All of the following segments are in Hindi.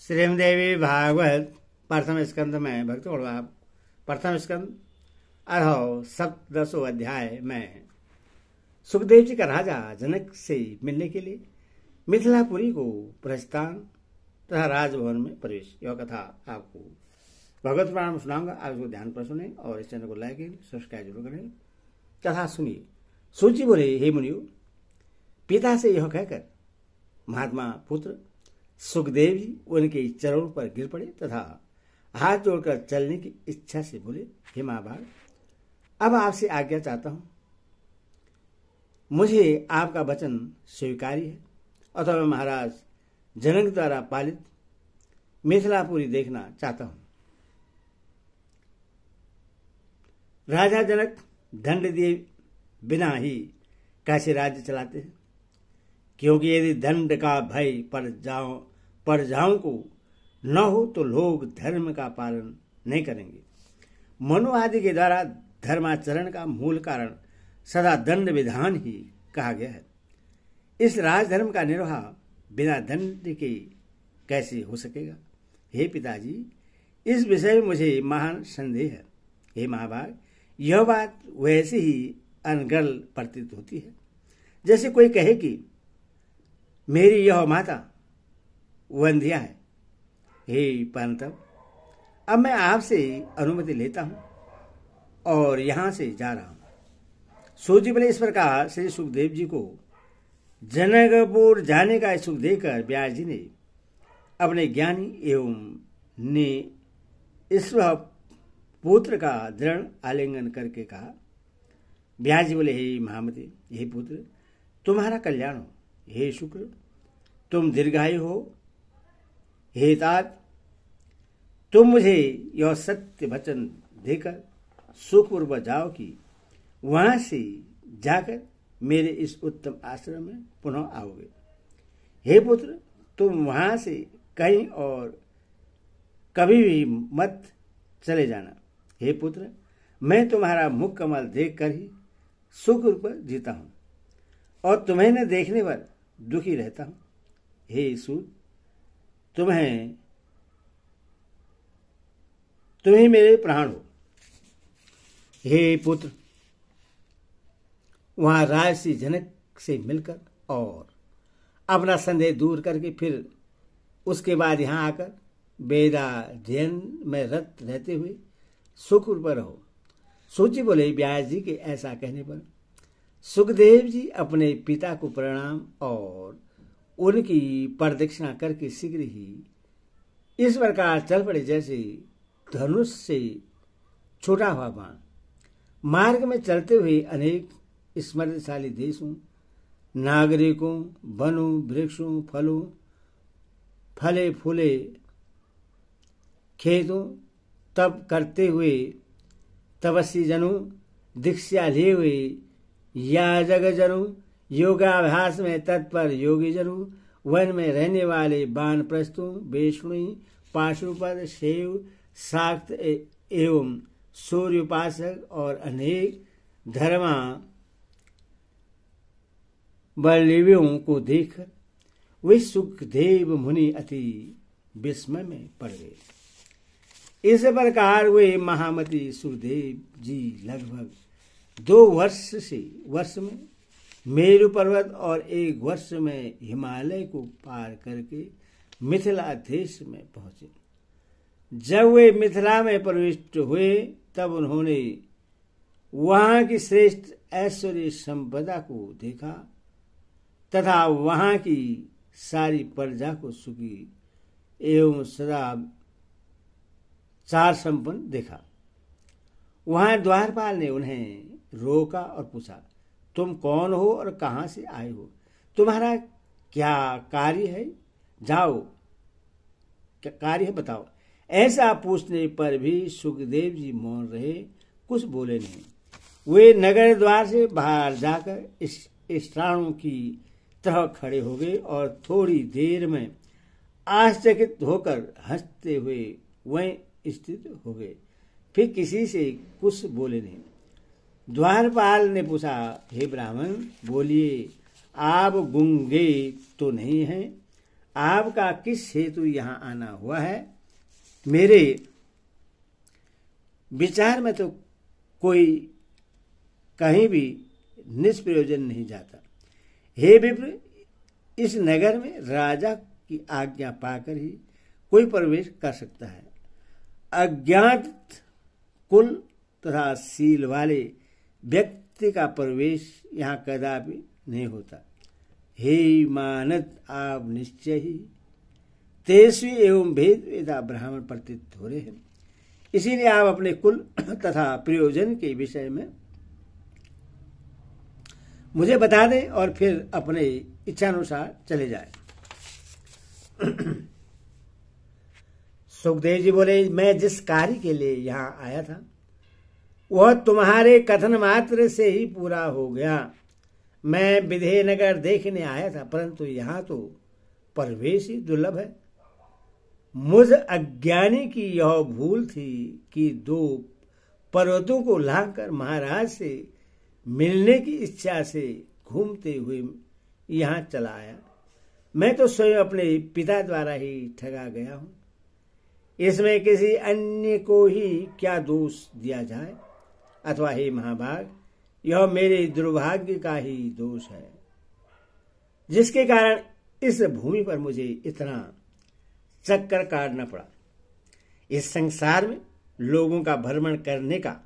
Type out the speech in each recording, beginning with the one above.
श्रीमदेवी भागवत प्रथम स्कंद में भक्त प्रथम स्कंद अरहो सप्तदशो अध्याय में सुखदेव जी का राजा जनक से मिलने के लिए मिथिलापुरी को प्रस्थान तथा राजभवन में प्रवेश। यह कथा आपको भगवत पुराण में सुनाऊंगा। आप इसको ध्यान पर सुने और इस चैनल को लाइक सब्सक्राइब जरूर करें। कथा सुनिए। सूची बोले, हे मुनियो, पिता से यह कहकर महात्मा पुत्र सुखदेव जी उनके चरणों पर गिर पड़े तथा हाथ जोड़कर चलने की इच्छा से बोले, हे महाभाग, अब आपसे आज्ञा चाहता हूं। मुझे आपका वचन स्वीकार्य है अथवा मैं महाराज जनक द्वारा पालित मिथिलापुरी देखना चाहता हूं। राजा जनक दंड दिए बिना ही कैसे राज्य चलाते हैं, क्योंकि यदि दंड का भय प्रजाओं को न हो तो लोग धर्म का पालन नहीं करेंगे। मनु आदि के द्वारा धर्माचरण का मूल कारण सदा दंड विधान ही कहा गया है। इस राजधर्म का निर्वाह बिना दंड के कैसे हो सकेगा? हे पिताजी, इस विषय में मुझे महान संदेह है। हे महाभाग, यह बात वैसे ही अनर्गल प्रतीत होती है जैसे कोई कहे कि मेरी यह माता वंध्या है। हे परंतप, अब मैं आपसे अनुमति लेता हूं और यहां से जा रहा हूं। सूजी बोले, इस प्रकार श्री सुखदेव जी को जनकपुर जाने का सुख देकर व्यास जी ने अपने ज्ञानी एवं निस्पृह पुत्र का दृढ़ आलिंगन करके कहा। व्यास जी बोले, हे महामते, हे पुत्र, तुम्हारा कल्याण हो। हे शुक्र, तुम दीर्घायु हो। हे तात, तुम मुझे यह सत्य वचन देकर सुखपूर्वक जाओ कि वहां से जाकर मेरे इस उत्तम आश्रम में पुनः आओगे। हे पुत्र, तुम वहां से कहीं और कभी भी मत चले जाना। हे पुत्र, मैं तुम्हारा मुख कमल देख कर ही सुख पर जीता हूं और तुम्हें न देखने पर दुखी रहता हूं। हे सूत, तुम्हें मेरे प्राण हो। हे पुत्र, वहां राजसी जनक से मिलकर और अपना संदेह दूर करके फिर उसके बाद यहां आकर वेदाध्ययन में रत रहते हुए सुख पर रहो। सूची बोले, व्यास जी के ऐसा कहने पर सुखदेव जी अपने पिता को प्रणाम और उनकी प्रदक्षिणा करके शीघ्र ही इस प्रकार चल पड़े जैसे धनुष से छोटा हुआ बाण। मार्ग में चलते हुए अनेक स्मृतिशाली देशों, नागरिकों, वनों, वृक्षों, फलों, फले फूले खेतों, तप करते हुए तपस्वी जनों, दीक्षा लिए हुए याजक जनों, योगाभ्यास में तत्पर योगी जनों, वन में रहने वाले वानप्रस्थों, वैष्णवी, पाशुपद, शैव, शाक्त एवं सूर्य उपासक और अनेक धर्मावलंबियों को देखकर वे सुखदेव मुनि अति विस्मय में पड़ गए। इस प्रकार वे महामती सुखदेव जी लगभग 2 वर्ष में मेरु पर्वत और 1 वर्ष में हिमालय को पार करके मिथिला देश में पहुंचे। जब वे मिथिला में प्रविष्ट हुए तब उन्होंने वहां की श्रेष्ठ ऐश्वर्य संपदा को देखा तथा वहां की सारी प्रजा को सुखी एवं सदा चार संपन्न देखा। वहां द्वारपाल ने उन्हें रोका और पूछा, तुम कौन हो और कहां से आए हो? तुम्हारा क्या कार्य है? जाओ, क्या कार्य है बताओ। ऐसा पूछने पर भी सुखदेव जी मौन रहे, कुछ बोले नहीं। वे नगर द्वार से बाहर जाकर स्त्राणों की तरह खड़े हो गए और थोड़ी देर में आश्चर्यचकित होकर हंसते हुए वहीं स्थित हो गए। फिर किसी से कुछ बोले नहीं। द्वारपाल ने पूछा, हे ब्राह्मण, बोलिए, आप गूंगे तो नहीं हैं? आपका किस हेतु यहाँ आना हुआ है? मेरे विचार में तो कोई कहीं भी निष्प्रयोजन नहीं जाता। हे विप्र, इस नगर में राजा की आज्ञा पाकर ही कोई प्रवेश कर सकता है। अज्ञात कुल तथा शील वाले व्यक्ति का प्रवेश यहाँ कदापि नहीं होता। हे मानद, आप निश्चय ही तेजस्वी एवं भेद वेदा ब्राह्मण प्रतीत हो रहे हैं, इसीलिए आप अपने कुल तथा प्रयोजन के विषय में मुझे बता दें और फिर अपने इच्छानुसार चले जाएं। सुखदेव जी बोले, मैं जिस कार्य के लिए यहाँ आया था वह तुम्हारे कथन मात्र से ही पूरा हो गया। मैं विधेयनगर देखने आया था, परंतु यहाँ तो प्रवेश ही दुर्लभ है। मुझ अज्ञानी की यह भूल थी कि 2 पर्वतों को लाकर महाराज से मिलने की इच्छा से घूमते हुए यहाँ चला आया। मैं तो स्वयं अपने पिता द्वारा ही ठगा गया हूँ। इसमें किसी अन्य को ही क्या दोष दिया जाए? अथवा हे महाभाग, यह मेरे दुर्भाग्य का ही दोष है, जिसके कारण इस भूमि पर मुझे इतना चक्कर काटना पड़ा। इस संसार में लोगों का भ्रमण करने का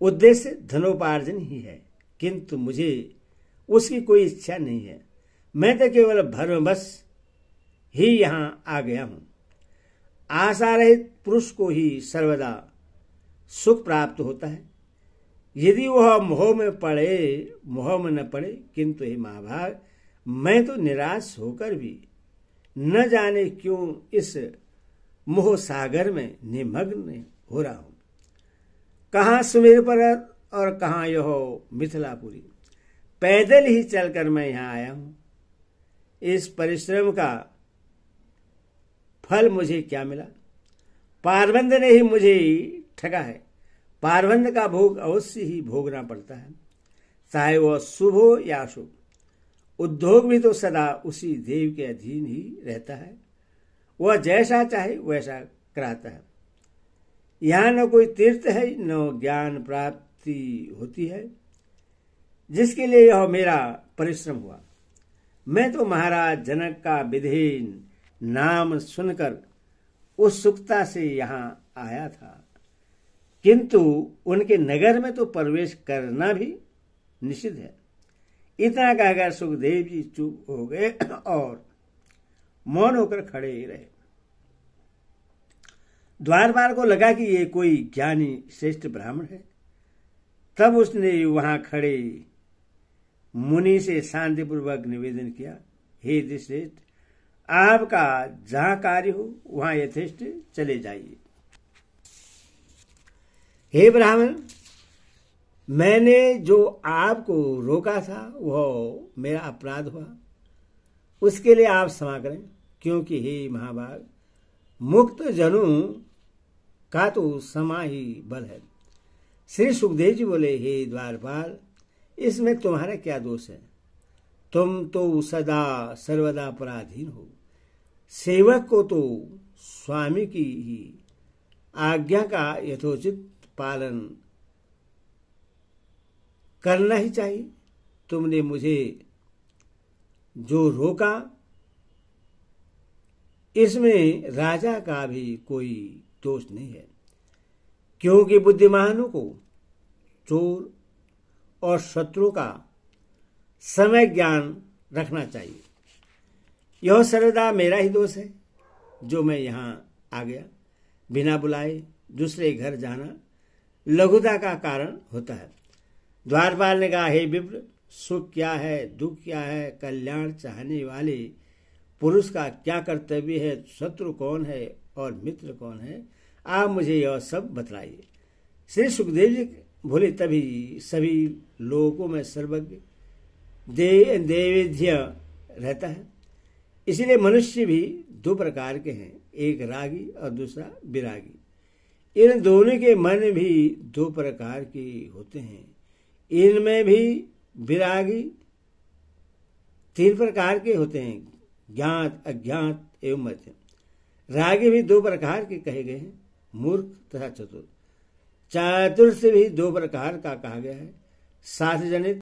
उद्देश्य धनोपार्जन ही है, किंतु मुझे उसकी कोई इच्छा नहीं है। मैं तो केवल भ्रमवश ही यहाँ आ गया हूँ। आशा रहित पुरुष को ही सर्वदा सुख प्राप्त होता है, यदि वह मोह में न पड़े। किंतु हे महाभाग, मैं तो निराश होकर भी न जाने क्यों इस मोह सागर में निमग्न हो रहा हूं। कहाँ सुमेर पर्वत और कहाँ यह मिथिलापुरी, पैदल ही चलकर मैं यहाँ आया हूं। इस परिश्रम का फल मुझे क्या मिला? पारबंद ने ही मुझे ठगा है। पारबंद का भोग अवश्य ही भोगना पड़ता है, चाहे वह शुभ हो या अशुभ। उद्योग भी तो सदा उसी देव के अधीन ही रहता है, वह जैसा चाहे वैसा कराता है। यहाँ न कोई तीर्थ है, न ज्ञान प्राप्ति होती है, जिसके लिए यह मेरा परिश्रम हुआ। मैं तो महाराज जनक का विधेय नाम सुनकर उत्सुकता से यहाँ आया था, किंतु उनके नगर में तो प्रवेश करना भी निषिद्ध है। इतना कहकर सुखदेव जी चुप हो गए और मौन होकर खड़े ही रहे। द्वारपाल को लगा कि ये कोई ज्ञानी श्रेष्ठ ब्राह्मण है। तब उसने वहां खड़े मुनि से शांतिपूर्वक निवेदन किया, हे श्रेष्ठ, आपका जहां कार्य हो वहां यथेष्ट चले जाइए। हे ब्राह्मण, मैंने जो आपको रोका था वह मेरा अपराध हुआ, उसके लिए आप क्षमा करें। क्योंकि हे महाभाग, मुक्त जनों का तो समा ही बल है। श्री सुखदेव जी बोले, हे द्वारपाल, इसमें तुम्हारा क्या दोष है? तुम तो सदा सर्वदा पराधीन हो। सेवक को तो स्वामी की ही आज्ञा का यथोचित पालन करना ही चाहिए। तुमने मुझे जो रोका, इसमें राजा का भी कोई दोष नहीं है, क्योंकि बुद्धिमानों को चोर और शत्रु का समय ज्ञान रखना चाहिए। यह सर्वदा मेरा ही दोष है जो मैं यहाँ आ गया। बिना बुलाए दूसरे घर जाना लघुता का कारण होता है। द्वारपाल ने कहा, हे विप्र, सुख क्या है, दुख क्या है, कल्याण चाहने वाले पुरुष का क्या कर्तव्य है, शत्रु कौन है और मित्र कौन है, आप मुझे यह सब बतलाइए। श्री सुखदेव जी बोले, तभी सभी लोगों में सर्वज्ञ देवेध्य रहता है। इसलिए मनुष्य भी 2 प्रकार के हैं, एक रागी और दूसरा विरागी। इन दोनों के मन भी 2 प्रकार के होते हैं। इनमें भी विरागी 3 प्रकार के होते हैं, ज्ञात अज्ञात एवं मध्यम। रागी भी दो प्रकार के कहे गए हैं, मूर्ख तथा चतुर। चातुर से भी दो प्रकार का कहा गया है, शास्त्र जनित